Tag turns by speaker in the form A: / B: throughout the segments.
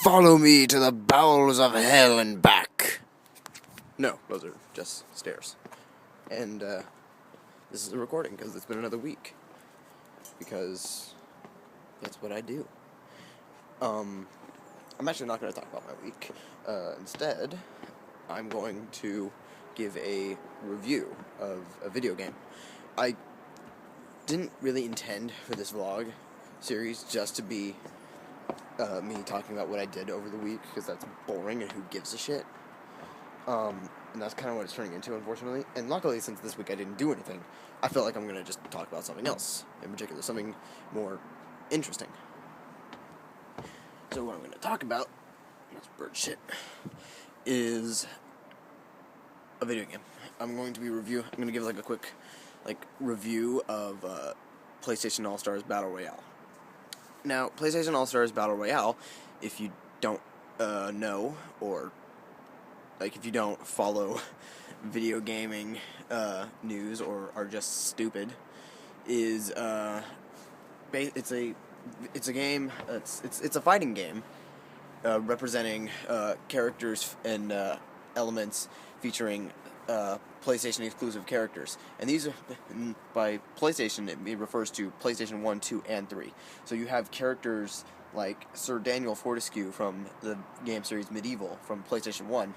A: Follow me to the bowels of hell and back. No, those are just stairs. And, this is a recording because it's been another week. Because that's what I do. I'm actually not going to talk about my week. Instead, I'm going to give a review of a video game. I didn't really intend for this vlog series just to be me talking about what I did over the week, because that's boring and who gives a shit. And that's kind of what it's turning into, unfortunately. And luckily, since this week I didn't do anything, I felt like I'm going to just talk about something else, in particular, something more interesting. So what I'm going to talk about, that's bird shit, is a video game. I'm going to give like a quick review of Playstaion Allstars Battle Royale. Now, Playstaion Allstars Battle Royale, if you don't know, or if you don't follow video gaming news or are just stupid, is it's a game. It's a fighting game representing characters and elements featuring PlayStation exclusive characters, and these are, by PlayStation, it refers to PlayStation 1, 2, and 3. So you have characters like Sir Daniel Fortescue from the game series Medieval from PlayStation 1.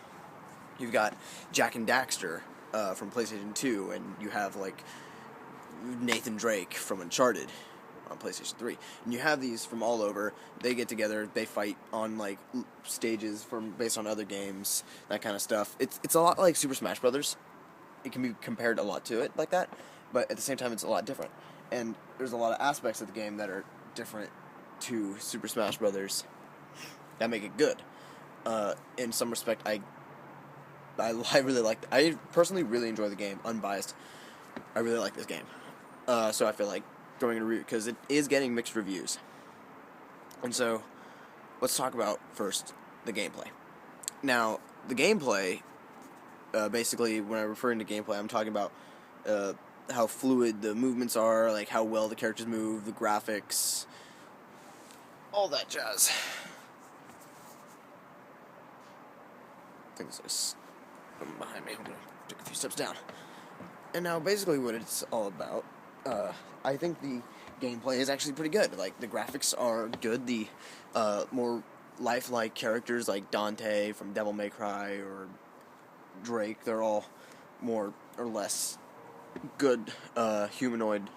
A: You've got Jack and Daxter from PlayStation 2, and you have Nathan Drake from Uncharted on PlayStation 3. And you have these from all over. They get together, they fight on stages based on other games, that kind of stuff. It's a lot like Super Smash Brothers. It can be compared a lot to it like that, but at the same time it's a lot different. And there's a lot of aspects of the game that are different to Super Smash Brothers that make it good. In some respect, I personally really enjoy the game, unbiased. I really like this game. So I feel like throwing a review, because it is getting mixed reviews. And so, let's talk about first the gameplay. Now, the gameplay, basically, when I'm referring to gameplay, I'm talking about how fluid the movements are, how well the characters move, the graphics, all that jazz. I think there's something behind me. I'm going to take a few steps down. And now, basically, what it's all about, I think the gameplay is actually pretty good. The graphics are good. The more lifelike characters like Dante from Devil May Cry or Drake, they're all more or less good humanoid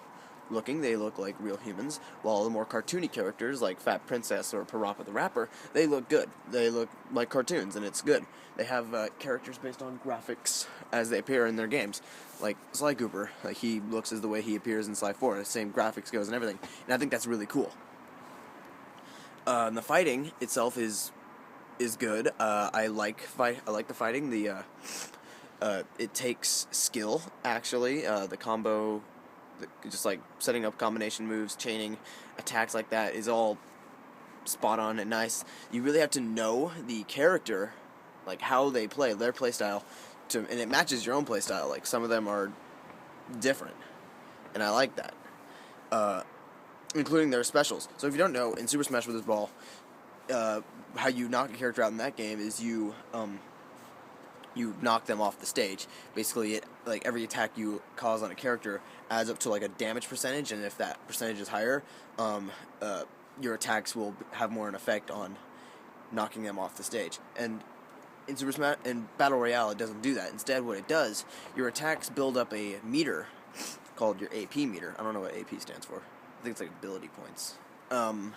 A: looking. They look like real humans, while the more cartoony characters like Fat Princess or Parappa the Rapper, they look good. They look like cartoons, and it's good. They have characters based on graphics as they appear in their games, like Sly Cooper. He looks as the way he appears in Sly 4. The same graphics goes and everything, and I think that's really cool. And the fighting itself is good. I like the fighting. It takes skill, actually. The combo, just setting up combination moves, chaining attacks like that is all spot on and nice. You really have to know the character, how they play, their play style, and it matches your own play style. Some of them are different, and I like that. Including their specials. So if you don't know, in Super Smash Bros. Brawl, how you knock a character out in that game is you knock them off the stage. Basically, every attack you cause on a character adds up to a damage percentage, and if that percentage is higher, your attacks will have more an effect on knocking them off the stage. And in Battle Royale, it doesn't do that. Instead, what it does, your attacks build up a meter called your AP meter. I don't know what AP stands for. I think it's ability points. And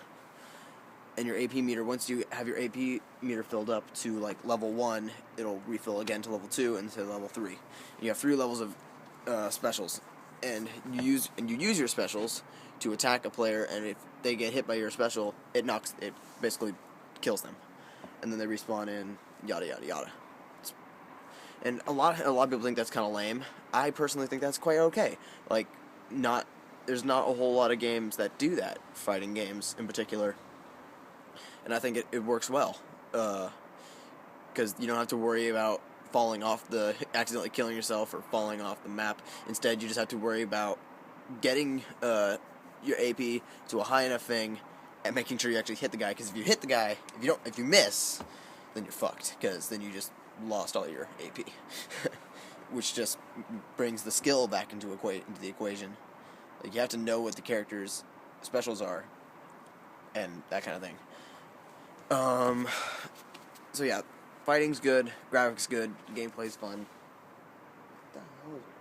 A: your AP meter, once you have your AP meter filled up to level 1, it'll refill again to level 2 and to level 3. You have 3 levels of specials, and you use your specials to attack a player, and if they get hit by your special, it basically kills them, and then they respawn in yada yada yada. And a lot of people think that's kind of lame. I personally think that's quite okay. There's not a whole lot of games that do that, fighting games in particular. And I think it works well, because you don't have to worry about accidentally killing yourself or falling off the map. Instead, you just have to worry about getting your AP to a high enough thing and making sure you actually hit the guy, because if you hit the guy, if you miss, then you're fucked, because then you just lost all your AP, which just brings the skill back into the equation. Like, you have to know what the character's specials are, and that kind of thing. So yeah, fighting's good, graphics good, gameplay's fun. What the hell is it?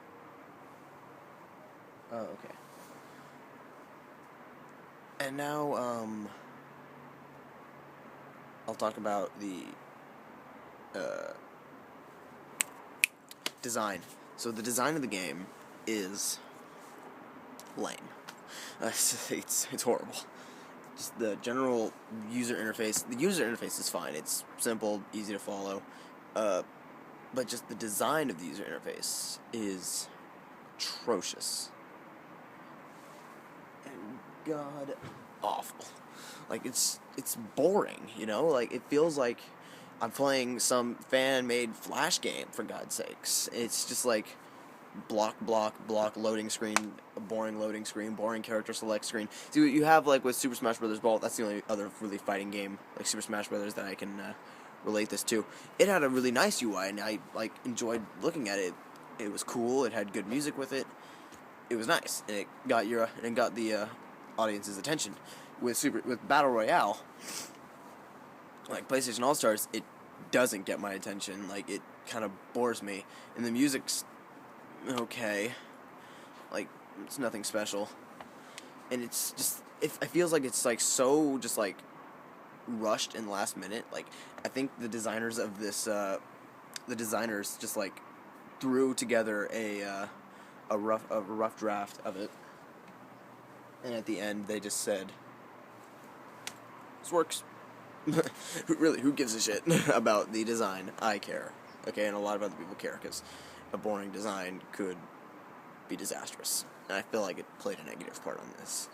A: Oh, okay. And now, I'll talk about the design. So the design of the game is lame. It's horrible. Just the general user interface. The user interface is fine. It's simple, easy to follow. But just the design of the user interface is atrocious. And god awful. Like, it's boring, you know? Like, it feels like I'm playing some fan-made Flash game, for God's sakes. It's just like block, loading screen, boring loading screen, boring character select screen. See, what you have, like, with Super Smash Bros. Brawl, that's the only other really fighting game, like Super Smash Bros. That I can relate this to. It had a really nice UI, and I, like, enjoyed looking at it. It was cool, it had good music with it. It was nice, and it got the audience's attention. With Battle Royale, like PlayStation Allstars, it doesn't get my attention. Like, it kind of bores me, and the music's okay. Like, it's nothing special, and it's just it feels like it's like so just like rushed and last minute. Like, I think the designers of this just like threw together a rough draft of it, and at the end they just said, "This works." Really, who gives a shit about the design? I care. Okay, and a lot of other people care, because a boring design could be disastrous. And I feel like it played a negative part on this.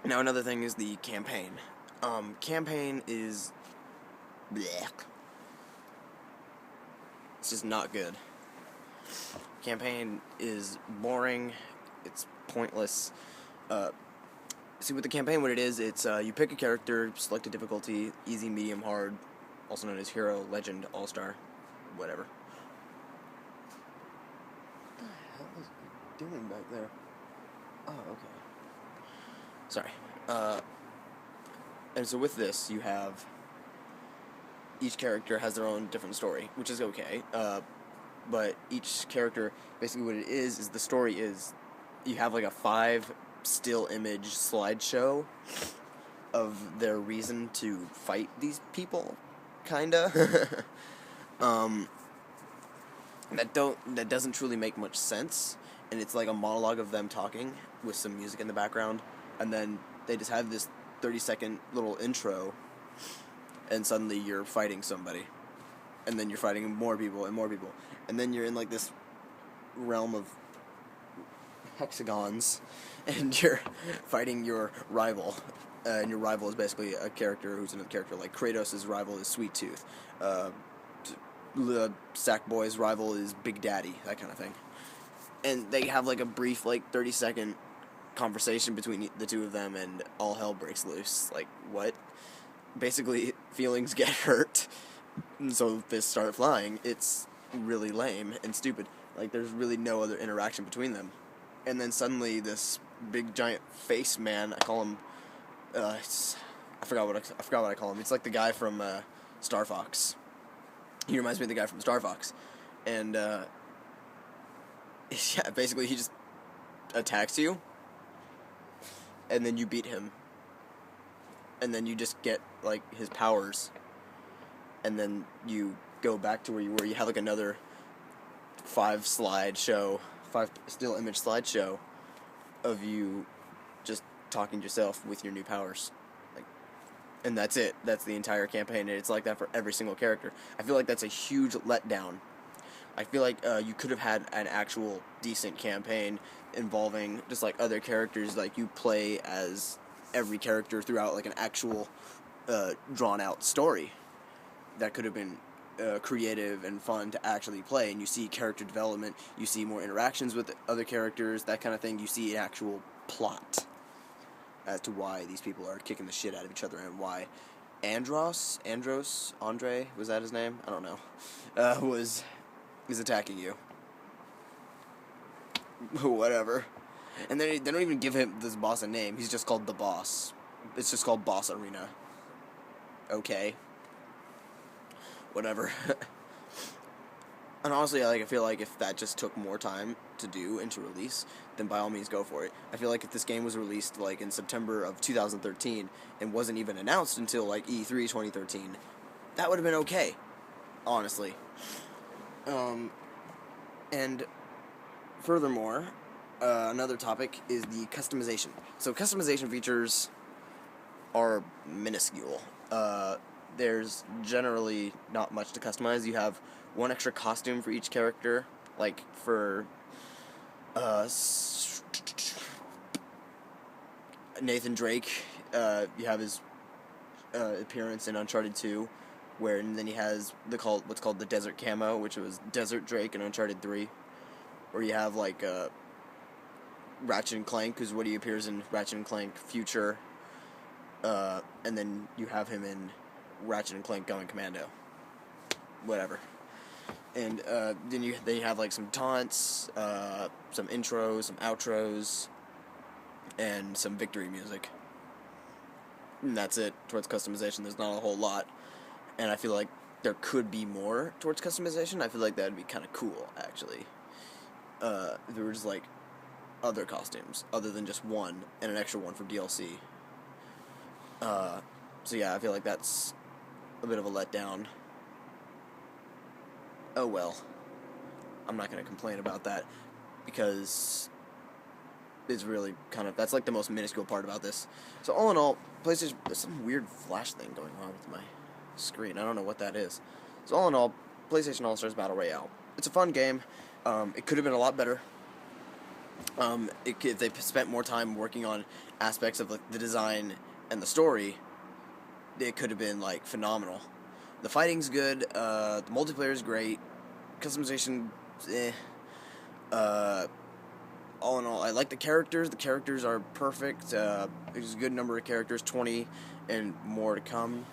A: Now, another thing is the campaign. Campaign is blech. It's just not good. Campaign is boring. It's pointless. See, with the campaign, what it is, it's you pick a character, select a difficulty, easy, medium, hard, also known as Hero, Legend, All-Star, whatever. What the hell is it doing back there? Oh, okay. Sorry. And so with this, you have each character has their own different story, which is okay. But each character, basically what it is the story is, you have like a 5 still image slideshow of their reason to fight these people, kinda. That doesn't truly make much sense, and it's like a monologue of them talking with some music in the background, and then they just have this 30-second little intro, and suddenly you're fighting somebody, and then you're fighting more people, and then you're in like this realm of hexagons, and you're fighting your rival, and your rival is basically a character who's another character. Like, Kratos' rival is Sweet Tooth, the Sackboy's rival is Big Daddy, that kind of thing. And they have like a brief, like, 30-second conversation between the two of them, and all hell breaks loose. Like, what? Basically, feelings get hurt, and so fists start flying. It's really lame and stupid. Like, there's really no other interaction between them. And then suddenly this big giant face man, I call him, I forgot what I call him. It's like the guy from Star Fox. He reminds me of the guy from Star Fox. And yeah, basically he just attacks you, and then you beat him. And then you just get like his powers. And then you go back to where you were. You have like another 5 still image slideshow of you just talking to yourself with your new powers. Like, and that's it. That's the entire campaign, and it's like that for every single character. I feel like that's a huge letdown. I feel like you could have had an actual decent campaign involving just like other characters, like you play as every character throughout like an actual drawn out story that could have been creative and fun to actually play, and you see character development, you see more interactions with other characters, that kind of thing. You see an actual plot. as to why these people are kicking the shit out of each other and why Andre, was that his name? I don't know. Is attacking you. Whatever. And they don't even give him this boss a name. He's just called the Boss. It's just called Boss Arena. Okay. Whatever. And honestly, I feel like if that just took more time to do and to release, then by all means go for it. I feel like if this game was released like in September of 2013 and wasn't even announced until like E3 2013, that would have been okay. Honestly. And furthermore, another topic is the customization. So customization features are minuscule. There's generally not much to customize. You have one extra costume for each character. Like for Nathan Drake, you have his appearance in Uncharted 2, and then he has what's called the Desert Camo, which was Desert Drake in Uncharted 3. Or you have like Ratchet and Clank, because Woody appears in Ratchet and Clank Future, and then you have him in Ratchet and Clank Going Commando. Whatever. And then they have like some taunts, some intros, some outros, and some victory music. And that's it towards customization. There's not a whole lot. And I feel like there could be more towards customization. I feel like that would be kind of cool, actually. If there were just like other costumes other than just one and an extra one for DLC. So yeah, I feel like that's a bit of a letdown. Oh well. I'm not going to complain about that because it's really that's like the most minuscule part about this. So all in all, PlayStation, there's some weird flash thing going on with my screen. I don't know what that is. So all in all, PlayStation All-Stars Battle Royale. It's a fun game. It could have been a lot better. If they spent more time working on aspects of the design and the story, it could have been like phenomenal. The fighting's good. The multiplayer is great. Customization, all in all, I like the characters. The characters are perfect. There's a good number of characters, 20 and more to come.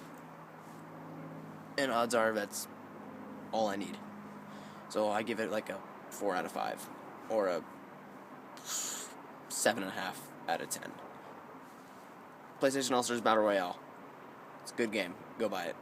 A: And odds are that's all I need. So I give it like a 4 out of 5. Or a 7.5 out of 10. PlayStation All-Stars Battle Royale. It's a good game. Go buy it.